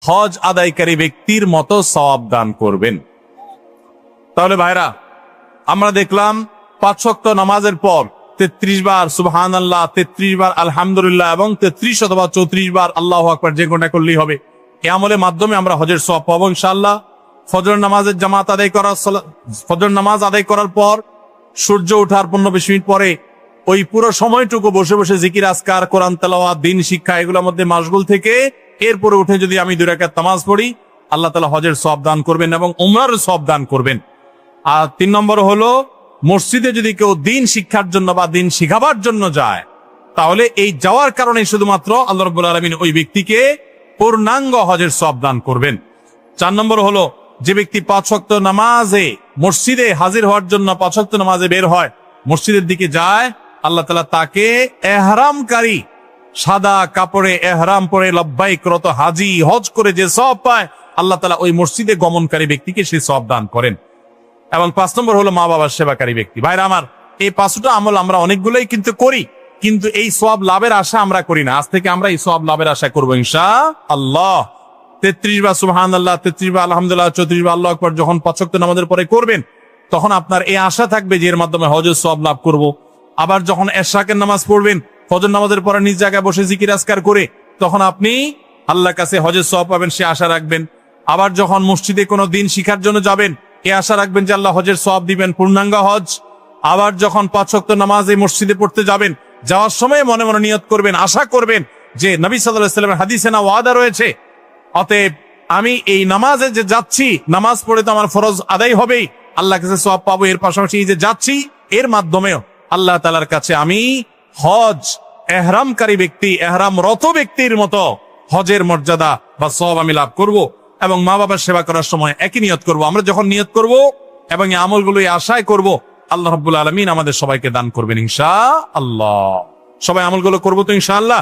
হজ আদায়কারী ব্যক্তির মতো সওয়াব দান করবেন। তাহলে ভাইরা, আমরা দেখলাম 5 ওয়াক্ত নামাজের পর 33 বার সুবহানাল্লাহ, 33 বার আলহামদুলিল্লাহ এবং 33 অথবা 34 বার আল্লাহু আকবার যে কোনটা করলেই হবে। এই আমলের মাধ্যমে আমরা হজের সওয়াব পাবো ইনশাআল্লাহ। ফজর নামাজের জামাত আদায় করার ফজর নামাজ আদায় করার পর সূর্য ওঠার 15-20 মিনিট পরে ওই পুরো সময়টুকু বসে বসে জিকির আজকার, কোরআন তেলাওয়াত, দিন শিক্ষা এগুলোর মধ্যে মাশগুল থেকে এরপরে উঠে যদি আমি 2 রাকাত নামাজ পড়ি, আল্লাহ তাআলা হজের সওয়াব দান করবেন এবং উমরার সওয়াব দান করবেন। আর 3 নম্বর হলো, মসজিদে যদি কেউ দিন শিক্ষার জন্য বা দিন শিখাবার জন্য যায়, তাহলে এই যাওয়ার কারণে শুধুমাত্র আল্লাহ রাব্বুল আলামিন ওই ব্যক্তিকে পূর্ণাঙ্গ হজের সওয়াব দান করবেন। 4 নম্বর হলো, যে ব্যক্তি 5 ওয়াক্ত নামাজে মসজিদে হাজির হওয়ার জন্য 5 ওয়াক্ত নামাজে বের হয়, মসজিদের দিকে যায়, আল্লাহ তাআলা তাকে ইহরামকারী, সাদা কাপড়ে ইহরাম পরে লব্বাইক রত হাজী হজ করে যে সওয়াব পায়, আল্লাহ তাআলা ওই মসজিদে গমনকারী ব্যক্তিকে সেই সওয়াব দান করেন। এবং 5 নম্বর হলো মা বাবার সেবাকারী ব্যক্তি। ভাইরা আমার, এই 5টা আমল আমরা অনেকগুলোই কিন্তু করি, কিন্তু এই সওয়াব লাভের আশা আমরা করি না। আজ থেকে আমরা এই সওয়াব লাভের আশা করবো ইনশাআল্লাহ। 33 বার সুবহানাল্লাহ, 33 বার আলহামদুলিল্লাহ, 34 বার আল্লাহু আকবার যখন 5 ওয়াক্ত নামাজের পরে করবেন, তখন আপনার এই আশা থাকবে যে এর মাধ্যমে হজের সওয়াব লাভ করব। আবার যখন এশরাকের নামাজ পড়বেন, ফজর নামাজের পরে নিজ জায়গায় বসে জিকির আজকার করে, তখন আপনি আল্লাহর কাছে হজের সওয়াব পাবেন, সে আশা রাখবেন। আবার যখন মসজিদে কোনো দিন শিখার জন্য যাবেন, এই আশা রাখবেন যে আল্লাহ হজের সওয়াব দিবেন, পূর্ণাঙ্গ হজ। আবার যখন 5 ওয়াক্ত নামাজ এই মসজিদে পড়তে যাবেন, যাওয়ার সময় মনে মনে নিয়ত করবেন, আশা করবেন যে নবী সাল্লাল্লাহু আলাইহি ওয়াসাল্লামের হাদিসে না ওয়াদা রয়েছে, অতএব আমি এই নামাজে যে যাচ্ছি, নামাজ পড়ে তো আমার ফরজ আদায় হবেই, আল্লাহর কাছে সওয়াব পাবো। এর পাশাপাশি এই যে যাচ্ছি, এর মাধ্যমেও আল্লাহ তাআলার কাছে আমি হজ ইহরামকারী ব্যক্তি, ইহরামরত ব্যক্তির মতো হজের মর্যাদা বা সওয়াব আমি লাভ করব। এবং মা বাবার সেবা করার সময় একই নিয়ত করব। আমরা যখন নিয়ত করব এবং এই আমলগুলো আশায় করব, আল্লাহ রাব্বুল আলামিন আমাদের সবাইকে দান করবেন ইনশাআল্লাহ। সবাই আমলগুলো করবো তো ইনশাআল্লাহ।